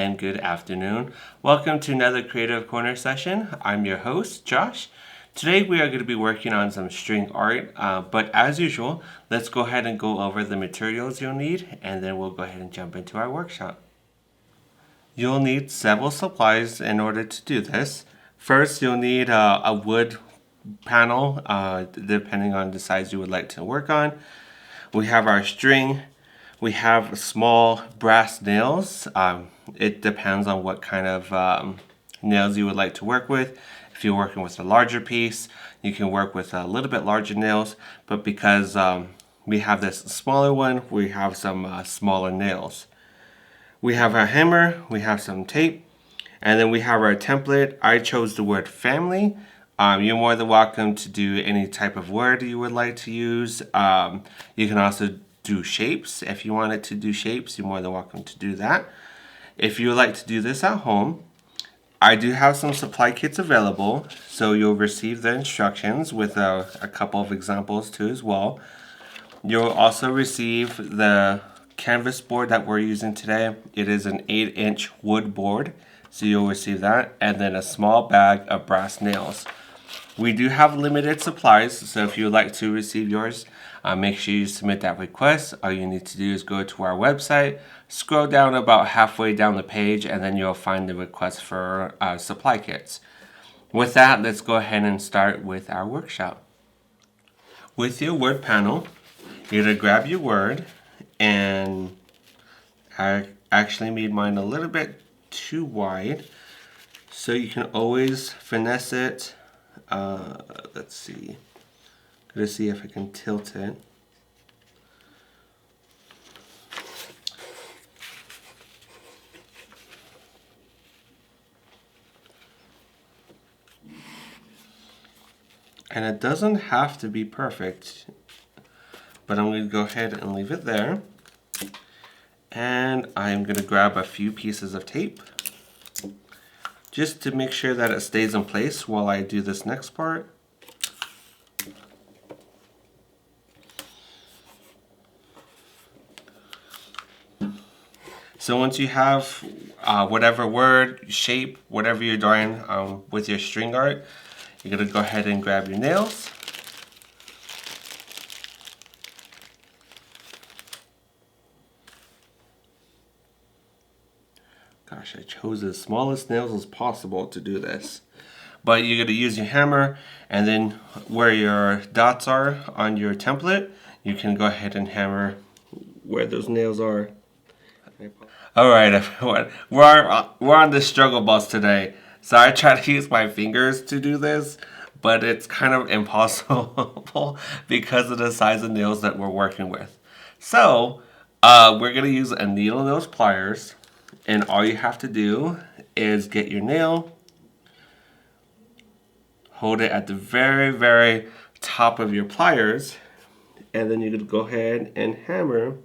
and good afternoon. Welcome to another Creative Corner session. I'm your host, Josh. Today we are going to be working on some string art, but as usual, let's go ahead and go over the materials you'll need, and then we'll go ahead and jump into our workshop. You'll need several supplies in order to do this. First, you'll need a wood panel, depending on the size you would like to work on. We have our string. We have small brass nails. It depends on what kind of nails you would like to work with. If you're working with a larger piece, you can work with a little bit larger nails, but because we have this smaller one, we have some smaller nails. We have our hammer, we have some tape, and then we have our template. I chose the word family. You're more than welcome to do any type of word you would like to use. You can also do shapes. If you wanted to do shapes, you're more than welcome to do that. If you would like to do this at home, I do have some supply kits available, so you'll receive the instructions with a couple of examples too as well. You'll also receive the canvas board that we're using today. It is an 8-inch wood board, so you'll receive that, and then a small bag of brass nails. We do have limited supplies, so if you would like to receive yours, make sure you submit that request. All you need to do is go to our website, scroll down about halfway down the page, and then you'll find the request for supply kits. With that, let's go ahead and start with our workshop. With your word panel, you're going to grab your word, and I actually made mine a little bit too wide, so you can always finesse it. Let's see. Gonna see if I can tilt it. And it doesn't have to be perfect, but I'm going to go ahead and leave it there. And I'm going to grab a few pieces of tape just to make sure that it stays in place while I do this next part. So once you have whatever word, shape, whatever you're drawing with your string art, you're going to go ahead and grab your nails. Gosh, I chose the smallest nails as possible to do this. But you're going to use your hammer, and then where your dots are on your template, you can go ahead and hammer where those nails are. Alright everyone, we're on the struggle bus today. So I try to use my fingers to do this, but it's kind of impossible because of the size of nails that we're working with. So we're going to use a needle nose pliers, and all you have to do is get your nail, hold it at the very, very top of your pliers, and then you're going to go ahead and hammer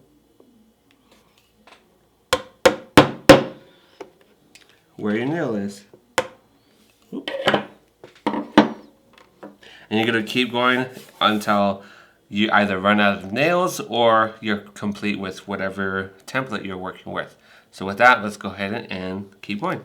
where your nail is. Oop. And you're going to keep going until you either run out of nails or you're complete with whatever template you're working with. So with that, let's go ahead and keep going.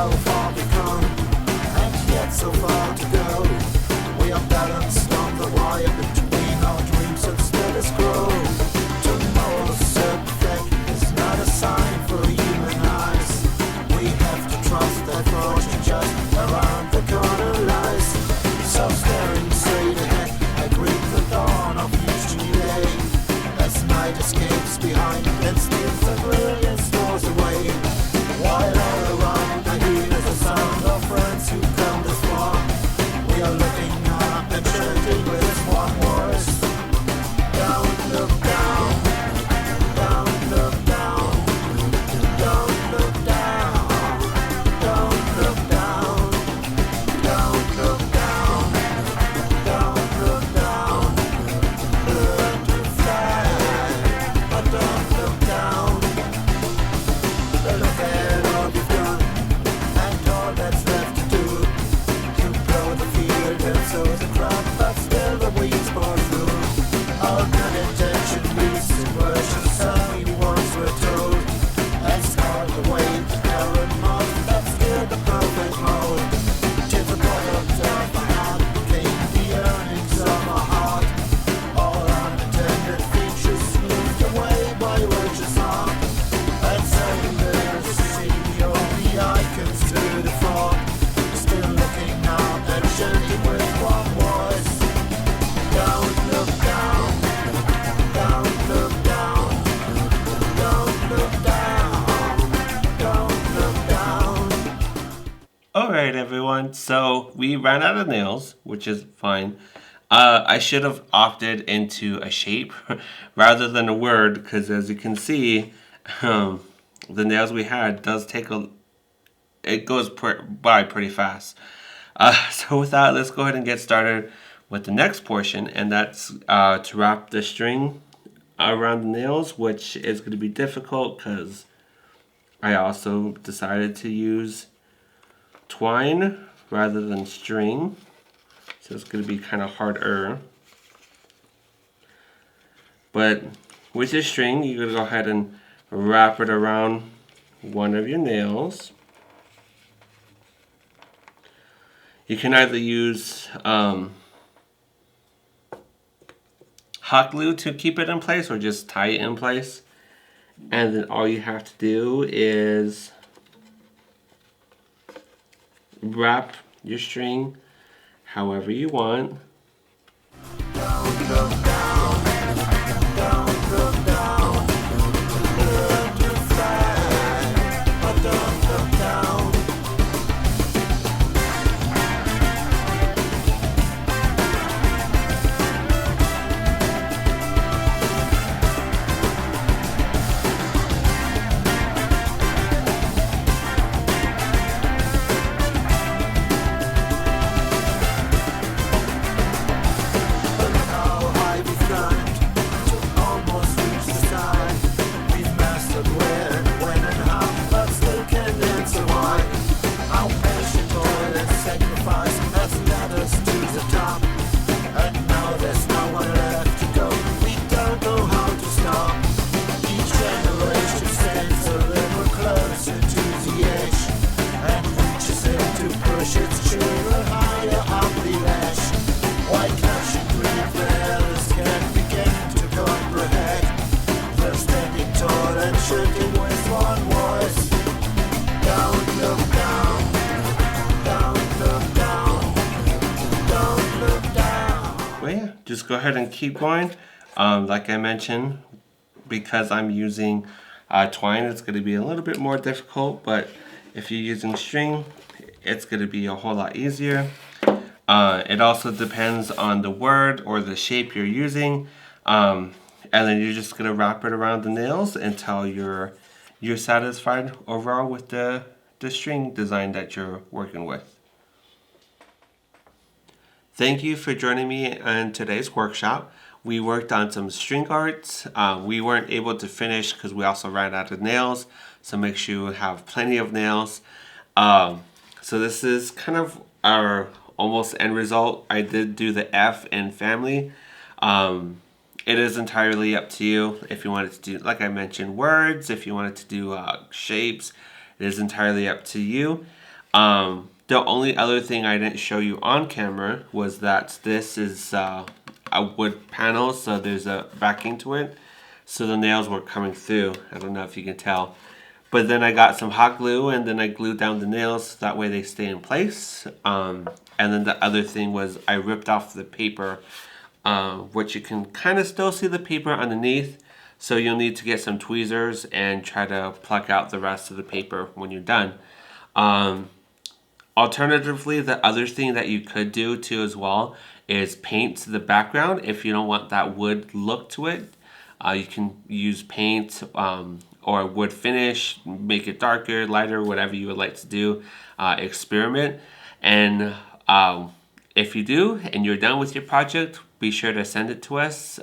how far we've come, and yet so far to go. We are balanced on the wire between our dreams and status quo. Tomorrow's setback is not a sign for human eyes. We have to trust that fortune just around the corner lies. So staring straight ahead, I greet the dawn of each new day, as night escapes behind and steals the brilliant stars away. While all around I hear the sound of friends who come this far. We are looking up and chanting with one voice. Don't look down, don't look down, don't look down, don't look down, don't look down, don't look down. Learn to fly, but don't look down. Look at all you've done, and all that's left to do. You blow the field and sow the crop, but still the weeds pour through. Our good intention leads to versions some we once were told, and start the way to current mode. That's still the perfect mode. Till the product of my heart became the earnings of my heart. All unintended features smoothed away by righteous art. And saying there's a sea of the icons to the fog. Still looking up and chanting with one voice. Don't look down, don't look down, don't look down, don't look down. Alright, everyone. So we ran out of nails, which is fine. I should have opted into a shape rather than a word, because as you can see, the nails we had does take it goes by pretty fast. So with that, let's go ahead and get started with the next portion, and that's to wrap the string around the nails, which is going to be difficult because I also decided to use twine rather than string, so it's going to be kind of harder. But with your string, you're going to go ahead and wrap it around one of your nails. You can either use hot glue to keep it in place, or just tie it in place. And then all you have to do is wrap your string however you want. Don't look down, don't look down. Learn to fly, but don't look down. Look how high we've climbed to almost reach the sky. We've mastered where and when and how, but still can't answer why. Our passion, toil and sacrifice has led us to the top, and now there's nowhere left to go. We don't know how to stop. Each generation stands a little closer to the edge, and reaches in to push its children higher up the ledge. Why can't you breathe? The elders can't begin to comprehend. They're standing tall and chanting with one voice. Don't look down, don't look down, don't look down. Well, yeah, just go ahead and keep going. Like I mentioned, because I'm using twine, it's going to be a little bit more difficult, but if you're using string, it's going to be a whole lot easier. It also depends on the word or the shape you're using. And then you're just going to wrap it around the nails until you're satisfied overall with the string design that you're working with. Thank you for joining me in today's workshop. We worked on some string arts. We weren't able to finish because we also ran out of nails, so make sure you have plenty of nails. So this is kind of our almost end result. I did do the F in family. It is entirely up to you if you wanted to do, like I mentioned, words. If you wanted to do shapes, it is entirely up to you. The only other thing I didn't show you on camera was that this is a wood panel, so there's a backing to it. So the nails were coming through. I don't know if you can tell. But then I got some hot glue and then I glued down the nails so that way they stay in place. And then the other thing was I ripped off the paper, which you can kind of still see the paper underneath. So you'll need to get some tweezers and try to pluck out the rest of the paper when you're done. Alternatively, the other thing that you could do too as well is paint the background if you don't want that wood look to it. You can use paint or wood finish, make it darker, lighter, whatever you would like to do. Experiment. And if you do and you're done with your project, be sure to send it to us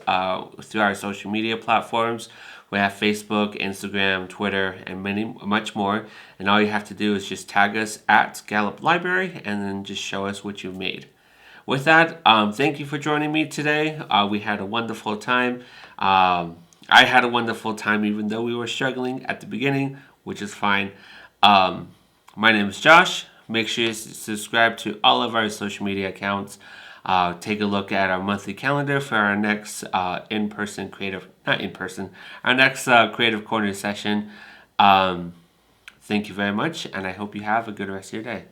through our social media platforms. We have Facebook, Instagram, Twitter, and much more. And all you have to do is just tag us at Gallup Library and then just show us what you've made. With that, thank you for joining me today. We had a wonderful time. I had a wonderful time even though we were struggling at the beginning, which is fine. My name is Josh. Make sure you subscribe to all of our social media accounts. Take a look at our monthly calendar for our next our next Creative Corner session. Thank you very much, and I hope you have a good rest of your day.